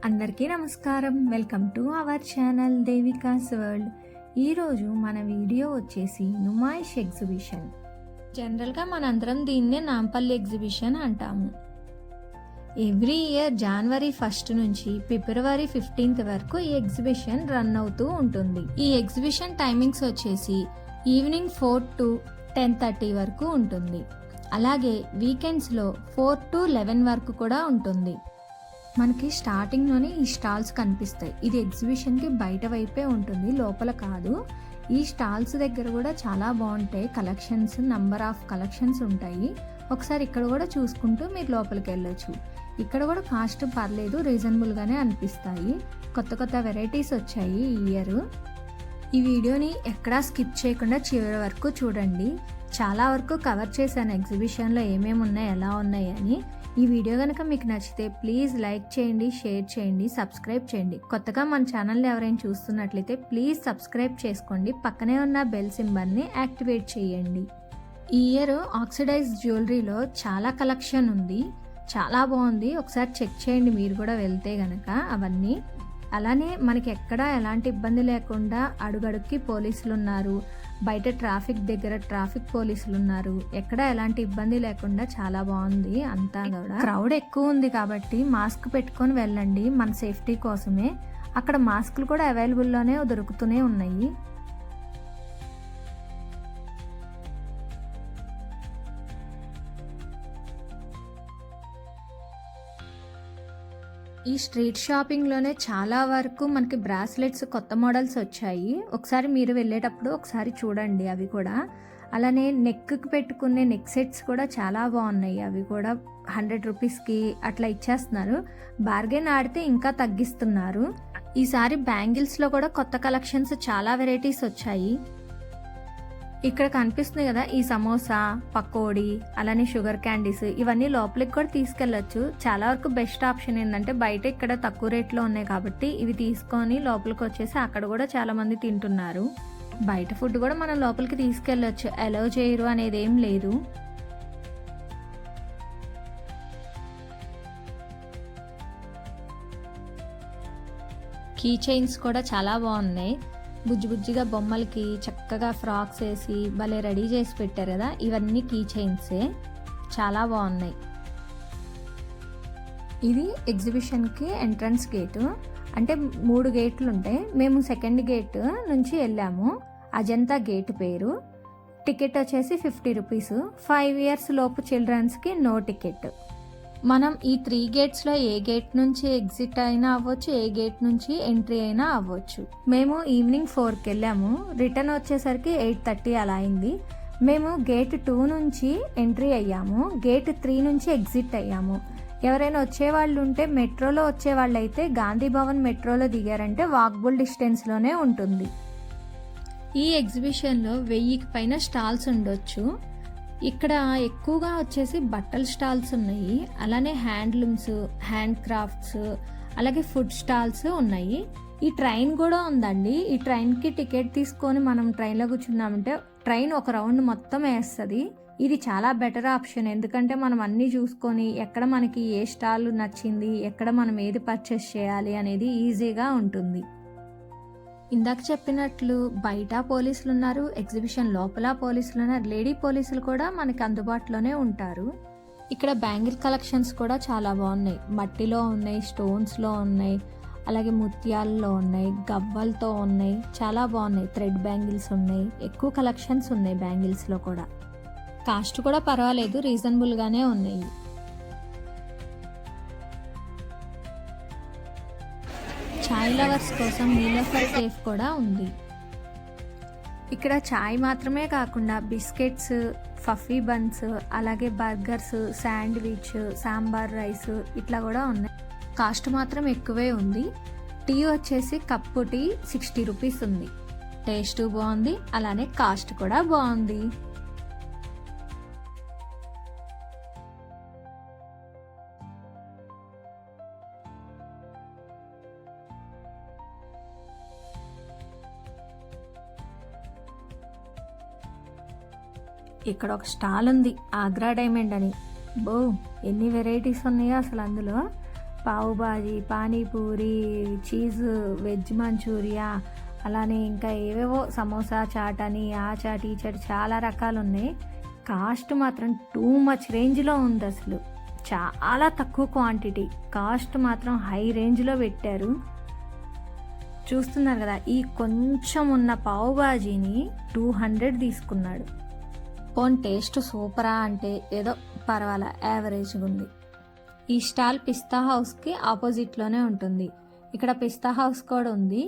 అందరికీ నమస్కారం. Welcome to our channel దేవికాస్ world. ఈరోజు మన వీడియో వచ్చేసి నుమాయిష్ ఎగ్జిబిషన్. జనరల్గా మనందరం దీన్నే నాంపల్లి ఎగ్జిబిషన్ అంటాము. ఎవ్రీ ఇయర్ జనవరి 1 నుంచి ఫిబ్రవరి 15 వరకు ఈ ఎగ్జిబిషన్ రన్ అవుతూ ఉంటుంది. ఈ ఎగ్జిబిషన్ టైమింగ్స్ వచ్చేసి ఈవినింగ్ 4 to 10:30 వరకు ఉంటుంది. అలాగే వీకెండ్స్లో 4 to 11 వరకు కూడా ఉంటుంది. మనకి స్టార్టింగ్లోనే ఈ స్టాల్స్ కనిపిస్తాయి. ఇది ఎగ్జిబిషన్కి బయట వైపే ఉంటుంది, లోపల కాదు. ఈ స్టాల్స్ దగ్గర కూడా చాలా బాగుంటాయి కలెక్షన్స్, నంబర్ ఆఫ్ కలెక్షన్స్ ఉంటాయి. ఒకసారి ఇక్కడ కూడా చూసుకుంటూ మీరు లోపలికి వెళ్ళొచ్చు. ఇక్కడ కూడా కాస్ట్ పర్లేదు, రీజనబుల్గానే అనిపిస్తాయి. కొత్త కొత్త వెరైటీస్ వచ్చాయి ఈ ఇయర్. ఈ వీడియోని ఎక్కడా స్కిప్ చేయకుండా చివరి వరకు చూడండి. చాలా వరకు కవర్ చేశాను ఎగ్జిబిషన్లో ఏమేమి ఉన్నాయి, ఎలా ఉన్నాయి అని. ఈ వీడియో కనుక మీకు నచ్చితే ప్లీజ్ లైక్ చేయండి, షేర్ చేయండి, సబ్స్క్రైబ్ చేయండి. కొత్తగా మన ఛానల్ని ఎవరైనా చూస్తున్నట్లయితే ప్లీజ్ సబ్స్క్రైబ్ చేసుకోండి. పక్కనే ఉన్న బెల్ సింబల్ని యాక్టివేట్ చేయండి. ఈ ఇయర్ ఆక్సిడైజ్ జ్యువెలరీలో చాలా కలెక్షన్ ఉంది, చాలా బాగుంది. ఒకసారి చెక్ చేయండి మీరు కూడా వెళ్తే గనక అవన్నీ. అలానే మనకి ఎక్కడా ఎలాంటి ఇబ్బంది లేకుండా అడుగడుక్కి పోలీసులు ఉన్నారు, బయట ట్రాఫిక్ దగ్గర ట్రాఫిక్ పోలీసులు ఉన్నారు. ఎక్కడ ఎలాంటి ఇబ్బంది లేకుండా చాలా బాగుంది అంతా కూడా. క్రౌడ్ ఎక్కువ ఉంది కాబట్టి మాస్క్ పెట్టుకొని వెళ్ళండి, మన సేఫ్టీ కోసమే. అక్కడ మాస్కులు కూడా అవైలబుల్లోనే దొరుకుతూనే ఉన్నాయి. ఈ స్ట్రీట్ షాపింగ్లోనే చాలా వరకు మనకి బ్రాస్లెట్స్ కొత్త మోడల్స్ వచ్చాయి. ఒకసారి మీరు వెళ్ళేటప్పుడు ఒకసారి చూడండి అవి కూడా. అలానే నెక్కి పెట్టుకునే నెక్ సెట్స్ కూడా చాలా బాగున్నాయి. అవి కూడా 100 రూపీస్కి అట్లా ఇచ్చేస్తున్నారు. బార్గెన్ ఆడితే ఇంకా తగ్గిస్తున్నారు. ఈసారి బ్యాంగిల్స్లో కూడా కొత్త కలెక్షన్స్ చాలా వెరైటీస్ వచ్చాయి. ఇక్కడ కనిపిస్తుంది కదా ఈ సమోసా, పకోడీ, అలానే షుగర్ క్యాండీస్, ఇవన్నీ లోపలికి కూడా తీసుకెళ్లొచ్చు. చాలా వరకు బెస్ట్ ఆప్షన్ ఏంటంటే బయట ఇక్కడ తక్కువ రేట్లో ఉన్నాయి కాబట్టి ఇవి తీసుకొని లోపలికి వచ్చేసి అక్కడ కూడా చాలా మంది తింటున్నారు. బయట ఫుడ్ కూడా మనం లోపలికి తీసుకెళ్లొచ్చు, అలౌ చేయరు అనేది ఏం లేదు. కీ చైన్స్ కూడా చాలా బాగున్నాయి. బుజ్జి బుజ్జిగా బొమ్మలకి చక్కగా ఫ్రాక్స్ వేసి భలే రెడీ చేసి పెట్టారు కదా. ఇవన్నీ కీ చైన్సే, చాలా బాగున్నాయి. ఇది ఎగ్జిబిషన్కి ఎంట్రన్స్ గేటు. అంటే 3 గేట్లు ఉంటాయి. మేము సెకండ్ గేట్ నుంచి వెళ్ళాము. అజంతా గేట్ పేరు. టికెట్ వచ్చేసి 50 రూపీస్. 5 years లోపు చిల్డ్రన్స్కి నో టికెట్. మనం ఈ 3 గేట్స్లో ఏ గేట్ నుంచి ఎగ్జిట్ అయినా అవ్వచ్చు, ఏ గేట్ నుంచి ఎంట్రీ అయినా అవ్వచ్చు. మేము ఈవినింగ్ 4కి వెళ్ళాము, రిటర్న్ వచ్చేసరికి 8:30 అలా అయింది. మేము గేట్ 2 నుంచి ఎంట్రీ అయ్యాము, గేట్ 3 నుంచి ఎగ్జిట్ అయ్యాము. ఎవరైనా వచ్చేవాళ్ళు ఉంటే మెట్రోలో వచ్చేవాళ్ళు అయితే గాంధీ భవన్ మెట్రోలో దిగారంటే వాకబుల్ డిస్టెన్స్లోనే ఉంటుంది. ఈ ఎగ్జిబిషన్లో 1000కి పైన స్టాల్స్ ఉండొచ్చు. ఇక్కడ ఎక్కువగా వచ్చేసి బట్టల స్టాల్స్ ఉన్నాయి, అలానే హ్యాండ్లూమ్స్, హ్యాండ్ క్రాఫ్ట్స్, అలాగే ఫుడ్ స్టాల్స్ ఉన్నాయి. ఈ ట్రైన్ కూడా ఉందండి. ఈ ట్రైన్కి టికెట్ తీసుకొని మనం ట్రైన్లో కూర్చున్నామంటే ట్రైన్ ఒక రౌండ్ మొత్తం వేస్తుంది. ఇది చాలా బెటర్ ఆప్షన్, ఎందుకంటే మనం అన్నీ చూసుకొని ఎక్కడ మనకి ఏ స్టాల్ నచ్చింది, ఎక్కడ మనం ఏది పర్చేస్ చేయాలి అనేది ఈజీగా ఉంటుంది. ఇందాక చెప్పినట్లు బయట పోలీసులు ఉన్నారు, ఎగ్జిబిషన్ లోపల పోలీసులు ఉన్నారు. లేడీ పోలీసులు కూడా మనకి అందుబాటులోనే ఉంటారు. ఇక్కడ బ్యాంగిల్ కలెక్షన్స్ కూడా చాలా బాగున్నాయి. మట్టిలో ఉన్నాయి, స్టోన్స్లో ఉన్నాయి, అలాగే ముత్యాలలో ఉన్నాయి, గవ్వలతో ఉన్నాయి, చాలా బాగున్నాయి. థ్రెడ్ బ్యాంగిల్స్ ఉన్నాయి, ఎక్కువ కలెక్షన్స్ ఉన్నాయి బ్యాంగిల్స్లో కూడా. కాస్ట్ కూడా పర్వాలేదు, రీజనబుల్గానే ఉన్నాయి. చాయ్ లవర్స్ కోసం నీలోఫర్ కేఫ్ కూడా ఉంది. ఇక్కడ చాయ్ మాత్రమే కాకుండా బిస్కెట్స్, ఫఫీ బన్స్, అలాగే బర్గర్స్, శాండ్విచ్, సాంబార్ రైస్ ఇట్లా కూడా ఉన్నాయి. కాస్ట్ మాత్రం ఎక్కువే ఉంది. టీ వచ్చేసి కప్పు టీ 60 రూపీస్ ఉంది. టేస్ట్ బాగుంది, అలానే కాస్ట్ కూడా బాగుంది. ఇక్కడ ఒక స్టాల్ ఉంది, ఆగ్రా డైమండ్ అని. ఎన్ని వెరైటీస్ ఉన్నాయో అసలు అందులో. Pav bhaji, panipuri, cheese veg manchurian, అలానే ఇంకా ఏవేవో సమోసా చాట్ అని, ఆ చాట్ ఈ చాట్ చాలా రకాలు ఉన్నాయి. కాస్ట్ మాత్రం టూ మచ్ రేంజ్లో ఉంది. అసలు చాలా తక్కువ క్వాంటిటీ, కాస్ట్ మాత్రం హై రేంజ్లో పెట్టారు. చూస్తున్నారు కదా, ఈ కొంచెం ఉన్న పావు బాజీని 200 తీసుకున్నాడు. పోన్ టేస్ట్ సూపరా అంటే ఏదో పర్వాలా, యావరేజ్గా ఉంది. ఈ స్టాల్ పిస్తా హౌస్కి ఆపోజిట్లోనే ఉంటుంది. ఇక్కడ పిస్తా హౌస్ కూడా ఉంది,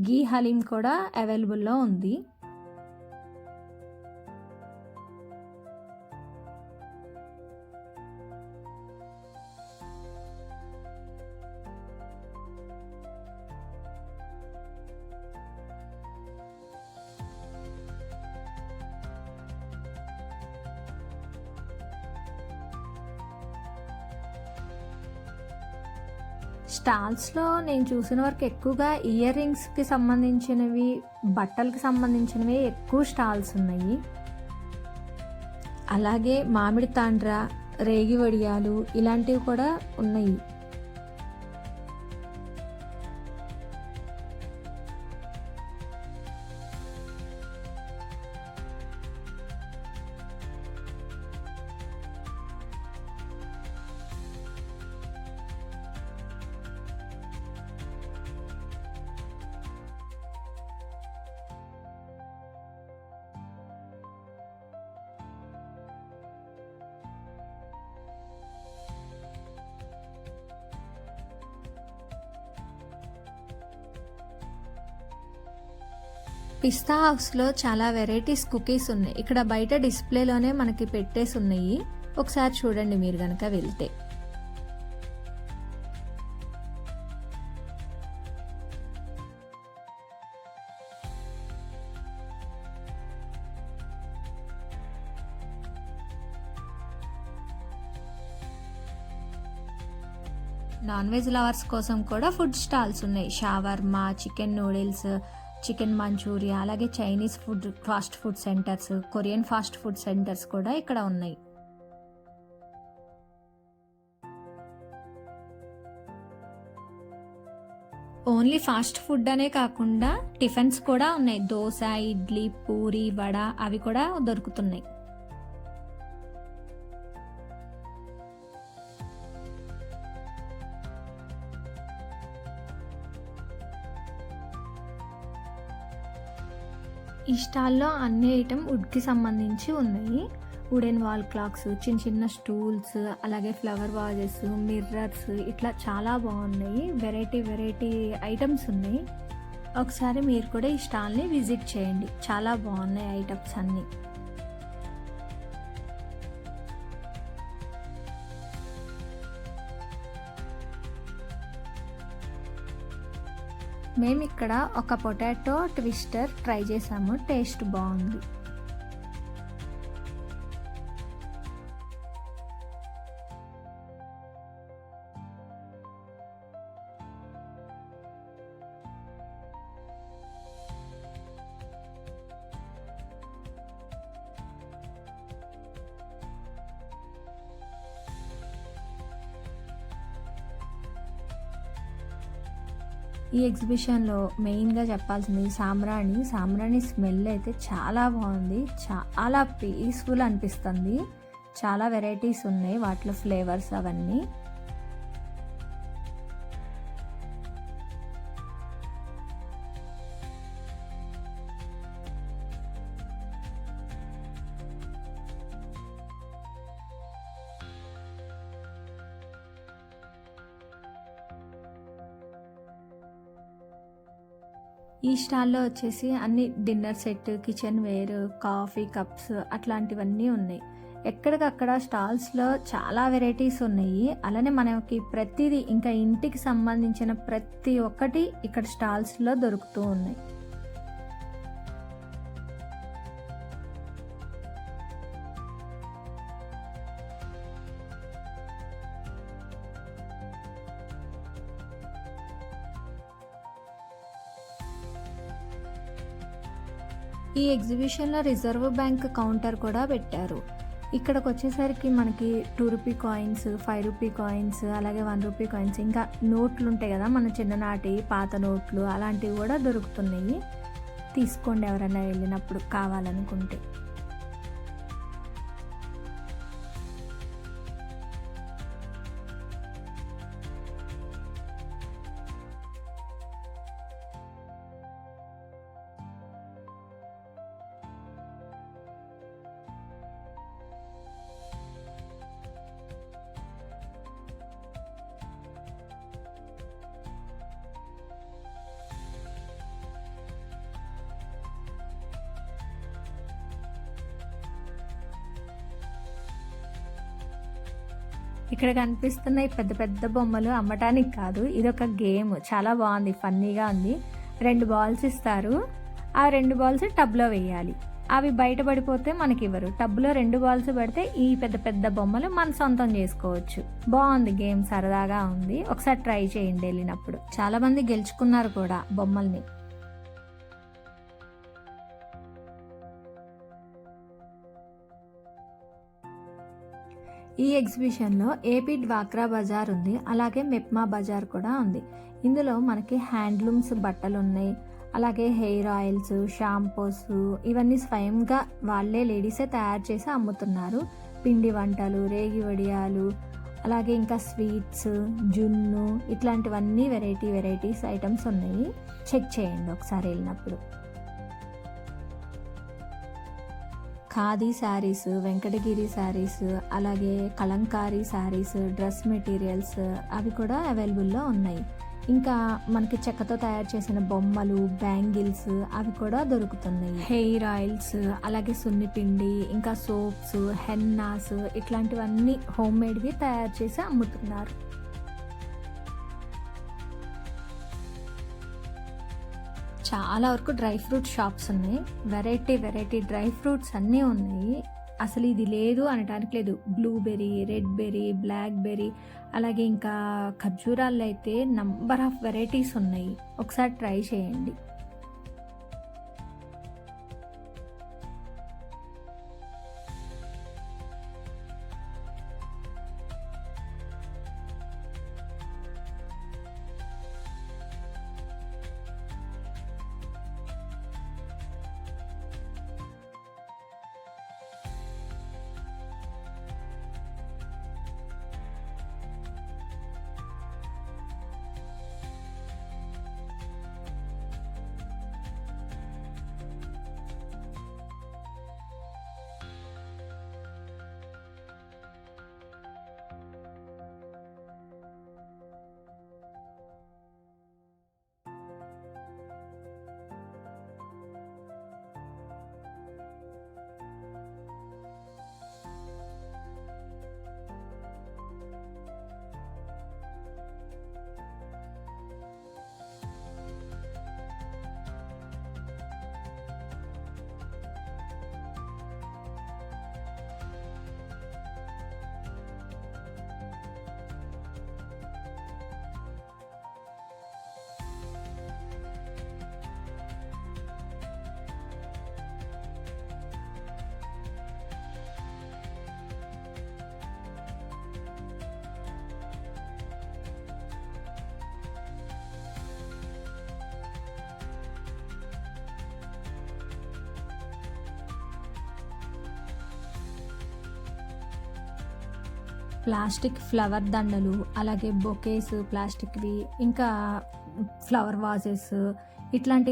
గీ హలీం కూడా అవైలబుల్లో ఉంది. స్టాల్స్లో నేను చూసిన వరకు ఎక్కువగా ఇయర్ రింగ్స్కి సంబంధించినవి, బట్టలకి సంబంధించినవి ఎక్కువ స్టాల్స్ ఉన్నాయి. అలాగే మామిడి తాండ్ర, రేగి వడియాలు ఇలాంటివి కూడా ఉన్నాయి. పిస్తా హౌస్లో చాలా వెరైటీస్ కుకీస్ ఉన్నాయి. ఇక్కడ బయట డిస్ప్లేలోనే మనకి పెట్టేసి ఉన్నాయి, ఒకసారి చూడండి మీరు కనుక వెళ్తే. నాన్ వెజ్ లవర్స్ కోసం కూడా ఫుడ్ స్టాల్స్ ఉన్నాయి. Shawarma, chicken noodles, chicken Manchuria, అలాగే Chinese food fast food centres, Korean fast food centres కూడా ఇక్కడ ఉన్నాయి. ఓన్లీ ఫాస్ట్ ఫుడ్ అనే కాకుండా టిఫిన్స్ కూడా ఉన్నాయి. దోశ, ఇడ్లీ, పూరి, వడ అవి కూడా దొరుకుతున్నాయి. ఈ స్టాల్లో అన్ని ఐటమ్ వుడ్కి సంబంధించి ఉన్నాయి. వుడెన్ వాల్ క్లాక్స్, చిన్న చిన్న స్టూల్స్, అలాగే ఫ్లవర్ వాజెస్, మిర్రర్స్, ఇట్లా చాలా బాగున్నాయి. వెరైటీ ఐటమ్స్ ఉన్నాయి. ఒకసారి మీరు కూడా ఈ స్టాల్ని విజిట్ చేయండి, చాలా బాగున్నాయి ఐటమ్స్ అన్నీ. మేము ఇక్కడ ఒక పొటాటో ట్విస్టర్ ట్రై చేసాము, టేస్ట్ బాగుంది. ఈ ఎగ్జిబిషన్లో మెయిన్గా చెప్పాల్సింది సాంబ్రాణి స్మెల్ అయితే చాలా బాగుంది, చాలా పీస్ఫుల్ అనిపిస్తుంది. చాలా వెరైటీస్ ఉన్నాయి వాటిలో ఫ్లేవర్స్ అవన్నీ. ఈ స్టాల్లో వచ్చేసి అన్ని dinner set, kitchenware, coffee cups అట్లాంటివన్నీ ఉన్నాయి. ఎక్కడికక్కడ స్టాల్స్లో చాలా వెరైటీస్ ఉన్నాయి. అలానే మనకి ప్రతిదీ, ఇంకా ఇంటికి సంబంధించిన ప్రతి ఒక్కటి ఇక్కడ స్టాల్స్లో దొరుకుతూ ఉన్నాయి. ఈ ఎగ్జిబిషన్లో రిజర్వ్ బ్యాంక్ కౌంటర్ కూడా పెట్టారు. ఇక్కడికి వచ్చేసరికి మనకి 2 రూపీ కాయిన్స్, 5 రూపీ కాయిన్స్, అలాగే 1 రూపీ కాయిన్స్, ఇంకా నోట్లు ఉంటాయి కదా మన చిన్ననాటి పాత నోట్లు, అలాంటివి కూడా దొరుకుతున్నాయి. తీసుకోండి ఎవరైనా వెళ్ళినప్పుడు కావాలనుకుంటే. ఇక్కడ కనిపిస్తున్న ఈ పెద్ద పెద్ద బొమ్మలు అమ్మటానికి కాదు, ఇదొక గేమ్. చాలా బాగుంది, ఫన్నీగా ఉంది. 2 బాల్స్ ఇస్తారు. ఆ 2 బాల్స్ టబ్లో వేయాలి. అవి బయట పడిపోతే మనకి ఇవ్వరు. టబ్లో 2 బాల్స్ పెడితే ఈ పెద్ద పెద్ద బొమ్మలు మన సొంతం చేసుకోవచ్చు. బాగుంది గేమ్, సరదాగా ఉంది. ఒకసారి ట్రై చేయండి వెళ్ళినప్పుడు. చాలా మంది గెలుచుకున్నారు కూడా బొమ్మల్ని. ఈ ఎగ్జిబిషన్లో ఏపీ డ్వాక్రా బజార్ ఉంది, అలాగే మెప్మా బజార్ కూడా ఉంది. ఇందులో మనకి హ్యాండ్లూమ్స్ బట్టలు ఉన్నాయి, అలాగే హెయిర్ ఆయిల్స్, షాంపూస్, ఇవన్నీ స్వయంగా వాళ్ళే లేడీసే తయారు చేసి అమ్ముతున్నారు. పిండి వంటలు, రేగి వడియాలు, అలాగే ఇంకా స్వీట్స్, జున్ను, ఇట్లాంటివన్నీ వెరైటీస్ ఐటమ్స్ ఉన్నాయి. చెక్ చేయండి ఒకసారి వెళ్ళినప్పుడు. ఖాదీ శారీస్, వెంకటగిరి శారీస్, అలాగే కలంకారీ శారీస్, డ్రెస్ మెటీరియల్స్ అవి కూడా అవైలబుల్లో ఉన్నాయి. ఇంకా మనకి చెక్కతో తయారు చేసిన బొమ్మలు, బ్యాంగిల్స్ అవి కూడా దొరుకుతున్నాయి. హెయిర్ ఆయిల్స్, అలాగే సున్నిపిండి, ఇంకా సోప్స్, హెన్నాస్, ఇట్లాంటివన్నీ హోమ్ మేడ్వి తయారు చేసి అమ్ముతున్నారు. చాలా వరకు డ్రై ఫ్రూట్ షాప్స్ ఉన్నాయి. వెరైటీ డ్రై ఫ్రూట్స్ అన్నీ ఉన్నాయి. అసలు ఇది లేదు అనడానికి లేదు. Blueberry, red berry, black berry, అలాగే ఇంకా ఖర్జూరాల్లో అయితే నంబర్ ఆఫ్ వెరైటీస్ ఉన్నాయి. ఒకసారి ట్రై చేయండి. ప్లాస్టిక్ ఫ్లవర్ దండలు, అలాగే బొకేస్ ప్లాస్టిక్వి, ఇంకా ఫ్లవర్ వాజెస్, ఇట్లాంటి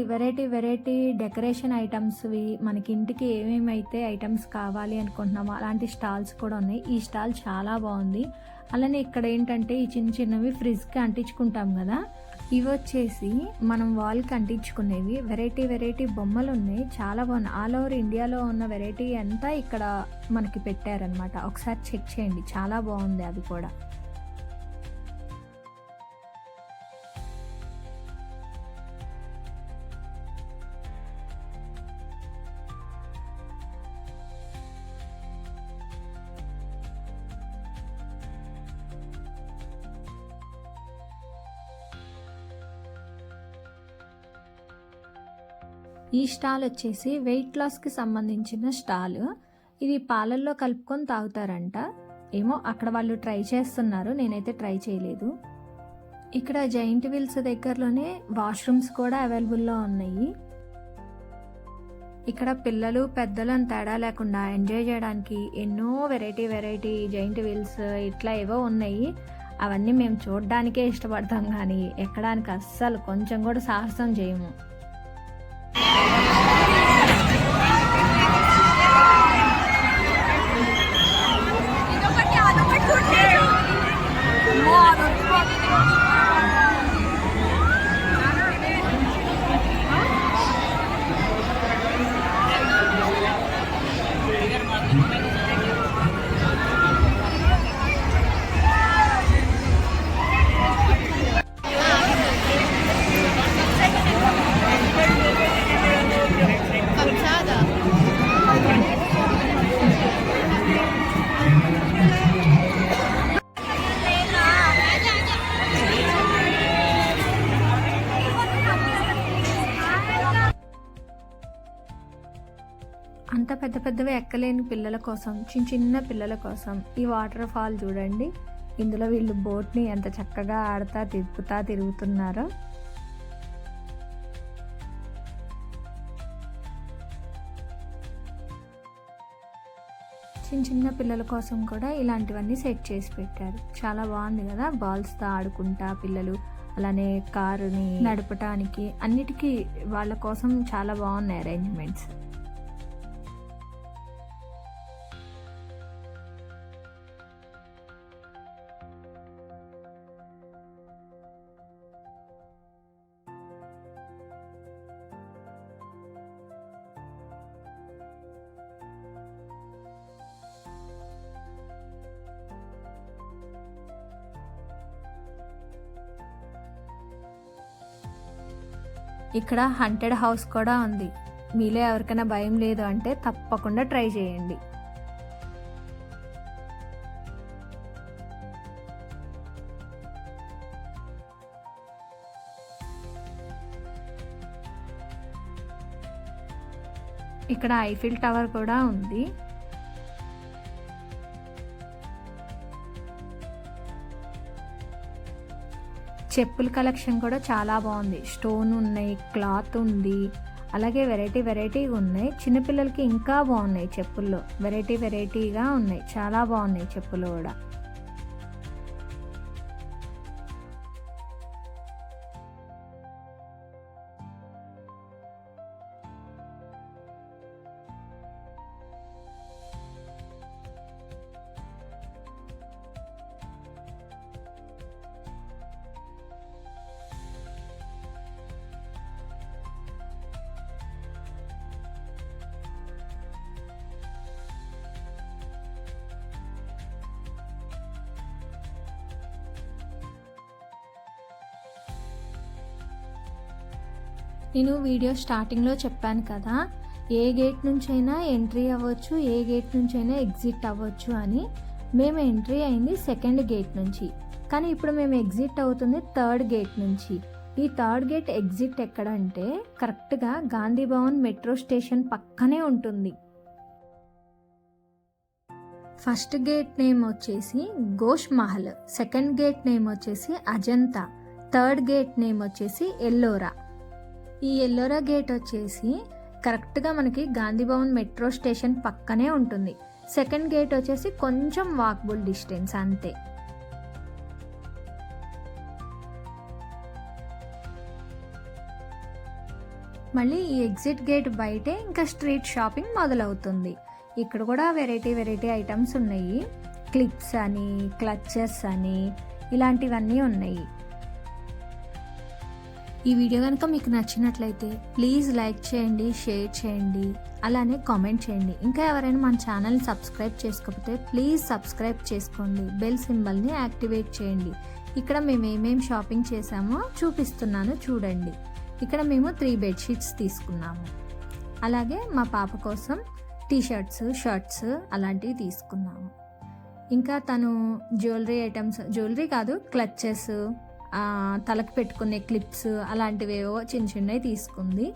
వెరైటీ డెకరేషన్ ఐటమ్స్వి మనకి ఇంటికి ఏమేమైతే ఐటమ్స్ కావాలి అనుకుంటున్నామో అలాంటి స్టాల్స్ కూడా ఉన్నాయి. ఈ స్టాల్ చాలా బాగుంది. అలానే ఇక్కడ ఏంటంటే ఈ చిన్నవి ఫ్రిడ్జ్కి అంటించుకుంటాం కదా, ఇవి వచ్చేసి మనం వాల్కి అంటించుకునేవి. వెరైటీ బొమ్మలు ఉన్నాయి, చాలా బాగున్నాయి. ఆల్ ఓవర్ ఇండియాలో ఉన్న వెరైటీ అంతా ఇక్కడ మనకి పెట్టారనమాట. ఒకసారి చెక్ చేయండి, చాలా బాగుంది అది కూడా. ఈ స్టాల్ వచ్చేసి వెయిట్ లాస్కి సంబంధించిన స్టాల్. ఇది పాలల్లో కలుపుకొని తాగుతారంట. ఏమో అక్కడ వాళ్ళు ట్రై చేస్తున్నారు, నేనైతే ట్రై చేయలేదు. ఇక్కడ జైంట్ వీల్స్ దగ్గరలోనే వాష్రూమ్స్ కూడా అవైలబుల్లో ఉన్నాయి. ఇక్కడ పిల్లలు పెద్దలు అని తేడా లేకుండా ఎంజాయ్ చేయడానికి ఎన్నో వెరైటీ జైంట్ వీల్స్ ఇట్లా ఏవో ఉన్నాయి. అవన్నీ మేము చూడడానికే ఇష్టపడతాం కానీ ఎక్కడానికి అస్సలు కొంచెం కూడా సాహసం చేయము. అంత పెద్దవి ఎక్కలేని పిల్లల కోసం, చిన్న పిల్లల కోసం ఈ వాటర్ ఫాల్ చూడండి. ఇందులో వీళ్ళు బోట్ని ఎంత చక్కగా తిరుగుతున్నారో. చిన్న పిల్లల కోసం కూడా ఇలాంటివన్నీ సెట్ చేసి పెట్టారు. చాలా బాగుంది కదా, బాల్స్తో ఆడుకుంటా పిల్లలు, అలానే కారుని నడపటానికి అన్నిటికీ వాళ్ళ కోసం చాలా బాగున్నాయి అరేంజ్మెంట్స్. ఇక్కడ హంటెడ్ హౌస్ కూడా ఉంది. మీలో ఎవరికైనా భయం లేదు అంటే తప్పకుండా ట్రై చేయండి. ఇక్కడ ఐఫిల్ టవర్ కూడా ఉంది. చెప్పుల కలెక్షన్ కూడా చాలా బాగుంది. స్టోన్ ఉన్నాయి, క్లాత్ ఉంది, అలాగే వెరైటీ ఉన్నాయి. చిన్నపిల్లలకి ఇంకా బాగున్నాయి చెప్పుల్లో, వెరైటీగా ఉన్నాయి. చాలా బాగున్నాయి చెప్పులు కూడా. నేను వీడియో స్టార్టింగ్లో చెప్పాను కదా, ఏ గేట్ నుంచైనా ఎంట్రీ అవ్వచ్చు, ఏ గేట్ నుంచైనా ఎగ్జిట్ అవ్వచ్చు అని. మేము ఎంట్రీ అయింది సెకండ్ గేట్ నుంచి, కానీ ఇప్పుడు మేము ఎగ్జిట్ అవుతుంది థర్డ్ గేట్ నుంచి. ఈ థర్డ్ గేట్ ఎగ్జిట్ ఎక్కడంటే కరెక్ట్గా గాంధీ భవన్ మెట్రో స్టేషన్ పక్కనే ఉంటుంది. ఫస్ట్ గేట్ నేమ్ వచ్చేసి గోష్ మహల్, సెకండ్ గేట్ నేమ్ వచ్చేసి అజంతా, థర్డ్ గేట్ నేమ్ వచ్చేసి ఎల్లోరా. ఈ ఎల్లోరా గేట్ వచ్చేసి కరెక్ట్గా మనకి గాంధీ భవన్ మెట్రో స్టేషన్ పక్కనే ఉంటుంది. సెకండ్ గేట్ వచ్చేసి కొంచెం వాకబుల్ డిస్టెన్స్ అంతే. మళ్ళీ ఈ ఎగ్జిట్ గేట్ బయటే ఇంకా స్ట్రీట్ షాపింగ్ మొదలవుతుంది. ఇక్కడ కూడా వెరైటీ ఐటమ్స్ ఉన్నాయి. క్లిప్స్ అని, క్లచెస్ అని, ఇలాంటివన్నీ ఉన్నాయి. ఈ వీడియో కనుక మీకు నచ్చినట్లయితే ప్లీజ్ లైక్ చేయండి, షేర్ చేయండి, అలానే కామెంట్ చేయండి. ఇంకా ఎవరైనా మన ఛానల్ని సబ్స్క్రైబ్ చేసుకోకపోతే ప్లీజ్ సబ్స్క్రైబ్ చేసుకోండి, బెల్ సింబల్ని యాక్టివేట్ చేయండి. ఇక్కడ మేము ఏమేమి షాపింగ్ చేసామో చూపిస్తున్నాను చూడండి. ఇక్కడ మేము 3 బెడ్షీట్స్ తీసుకున్నాము. అలాగే మా పాప కోసం టీషర్ట్స్, షర్ట్స్ అలాంటివి తీసుకున్నాము. ఇంకా తను జ్యువెలరీ కాదు, క్లచెస్, తలకు పెట్టుకునే క్లిప్స్ అలాంటివేవో చిన్నవి తీసుకుంది.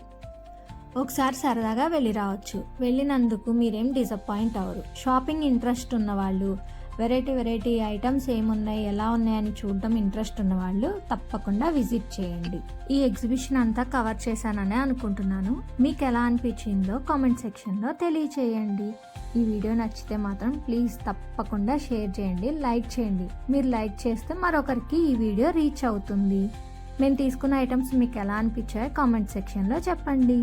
ఒకసారి సరదాగా వెళ్ళి రావచ్చు. వెళ్ళినందుకు మీరేం డిసప్పాయింట్ అవ్వరు. షాపింగ్ ఇంట్రెస్ట్ ఉన్నవాళ్ళు, వెరైటీ ఐటమ్స్ ఏమున్నాయి, ఎలా ఉన్నాయని చూడడం ఇంట్రెస్ట్ ఉన్నవాళ్ళు తప్పకుండా విజిట్ చేయండి. ఈ ఎగ్జిబిషన్ అంతా కవర్ చేశాననే అనుకుంటున్నాను. మీకు ఎలా అనిపించిందో కామెంట్ సెక్షన్లో తెలియచేయండి. ఈ వీడియో నచ్చితే మాత్రం ప్లీజ్ తప్పకుండా షేర్ చేయండి, లైక్ చేయండి. మీరు లైక్ చేస్తే మరొకరికి ఈ వీడియో రీచ్ అవుతుంది. మేము తీసుకున్న ఐటమ్స్ మీకు ఎలా అనిపించాయో కామెంట్ సెక్షన్లో చెప్పండి.